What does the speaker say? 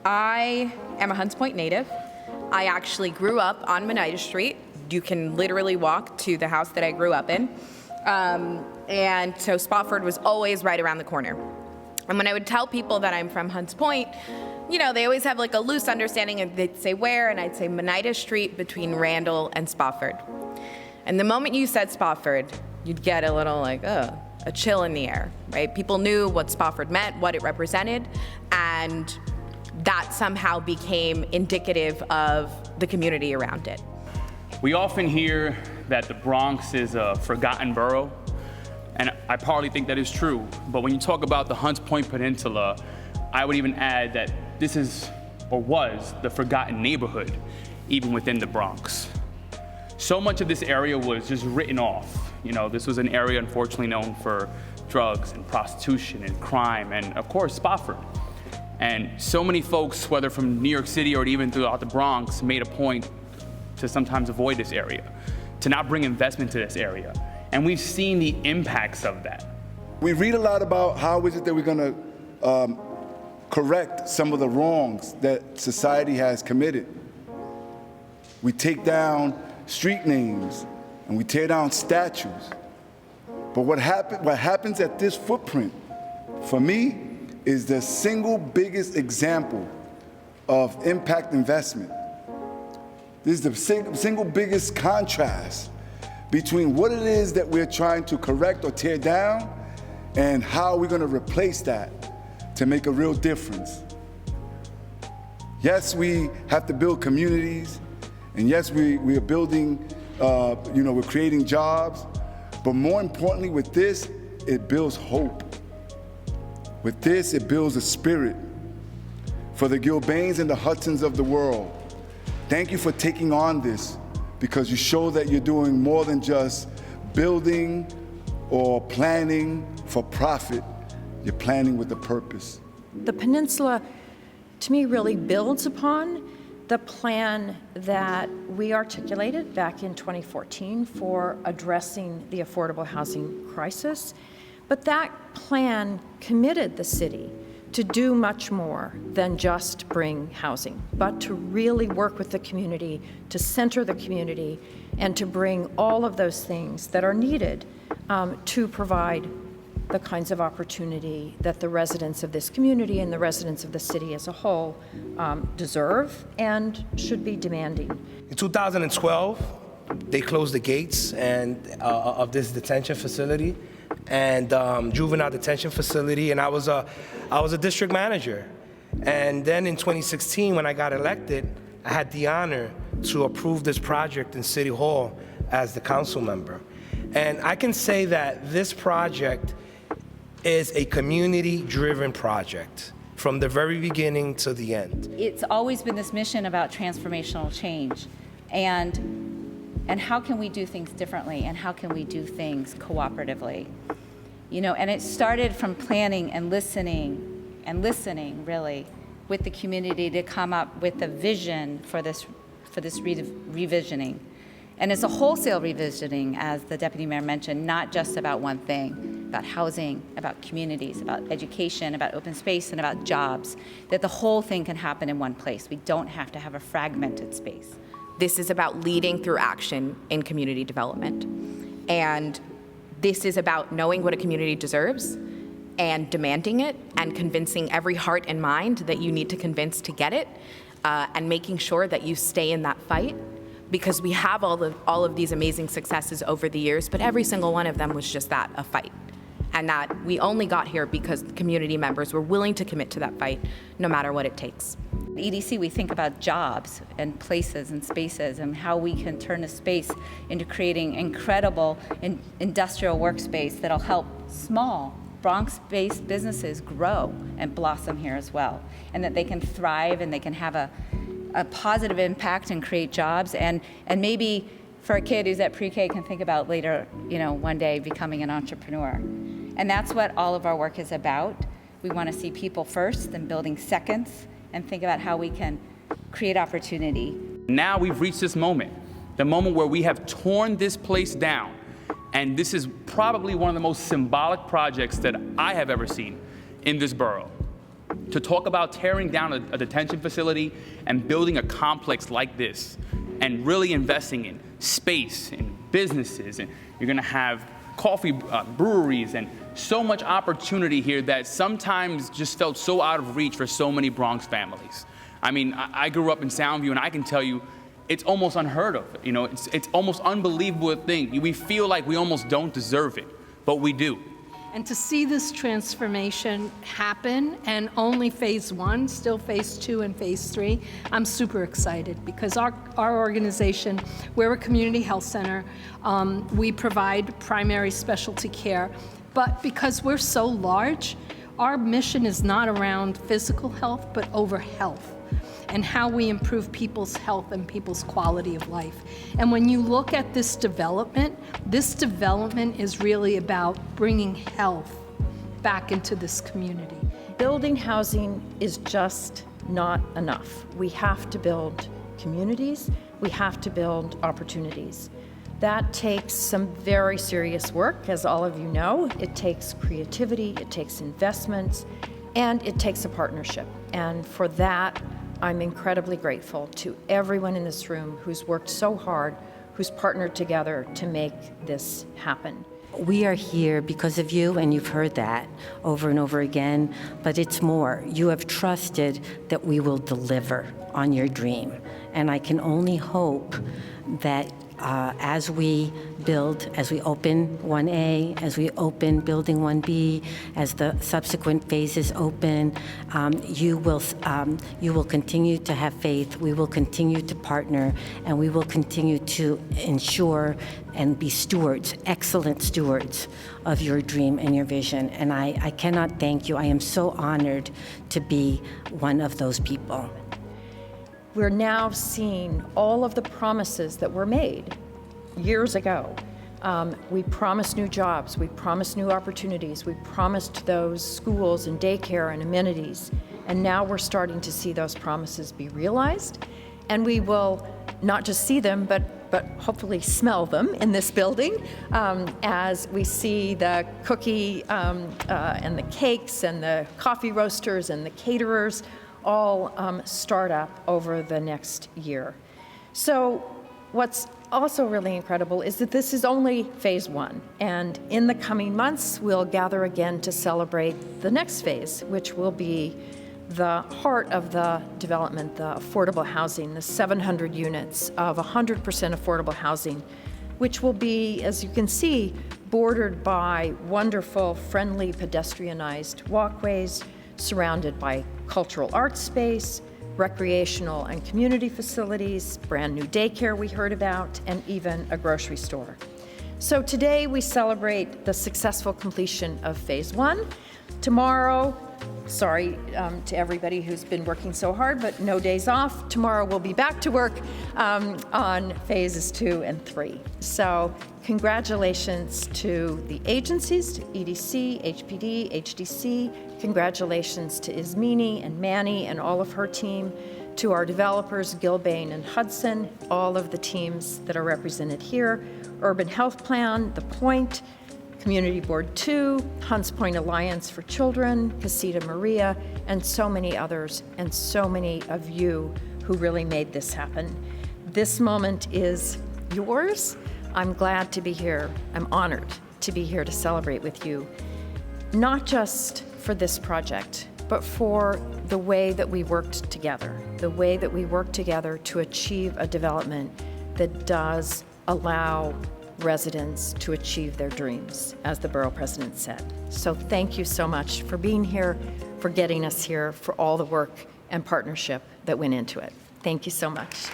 I am a Hunts Point native. I actually grew up on Menida Street. You can literally walk to the house that I grew up in. And so Spofford was always right around the corner. And when I would tell people that I'm from Hunts Point, you know, they always have like a loose understanding, and they'd say where, and I'd say Menida Street between Randall and Spofford. And the moment you said Spofford, you'd get a little like, a chill in the air, right? People knew what Spofford meant, what it represented, and that somehow became indicative of the community around it. We often hear that the Bronx is a forgotten borough, and I partly think that is true. But when you talk about the Hunts Point Peninsula, I would even add that this is, or was, the forgotten neighborhood, even within the Bronx. So much of this area was just written off. You know, this was an area unfortunately known for drugs and prostitution and crime, and of course, Spofford. And so many folks, whether from New York City or even throughout the Bronx, made a point to sometimes avoid this area, to not bring investment to this area. And we've seen the impacts of that. We read a lot about how is it that we're gonna correct some of the wrongs that society has committed. We take down street names and we tear down statues. But what happens at this footprint, for me, is the single biggest example of impact investment. This is the single biggest contrast between what it is that we're trying to correct or tear down and how we're going to replace that to make a real difference. Yes, we have to build communities, and yes, we are building, we're creating jobs, but more importantly with this, it builds hope. With this, it builds a spirit for the Gilbanes and the Hudsons of the world. Thank you for taking on this, because you show that you're doing more than just building or planning for profit. You're planning with a purpose. The Peninsula, to me, really builds upon the plan that we articulated back in 2014 for addressing the affordable housing crisis. But that plan committed the city to do much more than just bring housing, but to really work with the community, to center the community, and to bring all of those things that are needed to provide the kinds of opportunity that the residents of this community and the residents of the city as a whole deserve and should be demanding. In 2012, they closed the gates of this detention facility and juvenile detention facility, and I was a district manager. And then in 2016, when I got elected, I had the honor to approve this project in City Hall as the council member. And I can say that this project is a community-driven project from the very beginning to the end. It's always been this mission about transformational change, and how can we do things differently, and how can we do things cooperatively? You know, and it started from planning and listening really with the community to come up with a vision for this revisioning. And it's a wholesale revisioning, as the deputy mayor mentioned, not just about one thing, about housing, about communities, about education, about open space, and about jobs, that the whole thing can happen in one place. We don't have to have a fragmented space. This is about leading through action in community development. And this is about knowing what a community deserves and demanding it and convincing every heart and mind that you need to convince to get it, and making sure that you stay in that fight, because we have all of these amazing successes over the years, but every single one of them was just that, a fight. And that we only got here because community members were willing to commit to that fight, no matter what it takes. At EDC, we think about jobs and places and spaces and how we can turn a space into creating incredible industrial workspace that'll help small Bronx-based businesses grow and blossom here as well, and that they can thrive and they can have a positive impact and create jobs, and maybe for a kid who's at pre-K can think about later, one day becoming an entrepreneur. And that's what all of our work is about. We want to see people first, then building seconds, and think about how we can create opportunity. Now we've reached this moment, the moment where we have torn this place down. And this is probably one of the most symbolic projects that I have ever seen in this borough. To talk about tearing down a detention facility and building a complex like this and really investing in space and businesses, and you're gonna have coffee breweries and so much opportunity here that sometimes just felt so out of reach for so many Bronx families. I mean, I grew up in Soundview, and I can tell you, it's almost unheard of. You know, it's almost unbelievable to think. We feel like we almost don't deserve it, but we do. And to see this transformation happen, and only phase one, still phase two and phase three, I'm super excited because our organization, we're a community health center. We provide primary specialty care, but because we're so large, our mission is not around physical health, but over health and how we improve people's health and people's quality of life. And when you look at this development is really about bringing health back into this community. Building housing is just not enough. We have to build communities. We have to build opportunities. That takes some very serious work, as all of you know. It takes creativity, it takes investments, and it takes a partnership. And for that, I'm incredibly grateful to everyone in this room who's worked so hard, who's partnered together to make this happen. We are here because of you, and you've heard that over and over again, but it's more. You have trusted that we will deliver on your dream, and I can only hope that as we build, as we open 1A, as we open Building 1B, as the subsequent phases open, you will continue to have faith, we will continue to partner, and we will continue to ensure and be stewards, excellent stewards of your dream and your vision. And I cannot thank you. I am so honored to be one of those people. We're now seeing all of the promises that were made years ago. We promised new jobs, we promised new opportunities, we promised those schools and daycare and amenities, and now we're starting to see those promises be realized, and we will not just see them, but hopefully smell them in this building as we see the cookie and the cakes and the coffee roasters and the caterers all start up over the next year. So what's also really incredible is that this is only phase one, and in the coming months we'll gather again to celebrate the next phase, which will be the heart of the development, the affordable housing, the 700 units of 100% affordable housing, which will be, as you can see, bordered by wonderful, friendly, pedestrianized walkways, surrounded by cultural arts space, recreational and community facilities, brand new daycare we heard about, and even a grocery store. So today we celebrate the successful completion of phase one. Tomorrow, sorry to everybody who's been working so hard, but no days off. Tomorrow we'll be back to work on phases 2 and 3. So congratulations to the agencies, to EDC, HPD, HDC. Congratulations to Ismini and Manny and all of her team, to our developers, Gilbane and Hudson, all of the teams that are represented here, Urban Health Plan, The Point, Community Board 2, Hunts Point Alliance for Children, Casita Maria, and so many others, and so many of you who really made this happen. This moment is yours. I'm glad to be here. I'm honored to be here to celebrate with you, not just for this project, but for the way that we worked together, the way that we worked together to achieve a development that does allow residents to achieve their dreams, as the borough president said. So thank you so much for being here, for getting us here, for all the work and partnership that went into it. Thank you so much.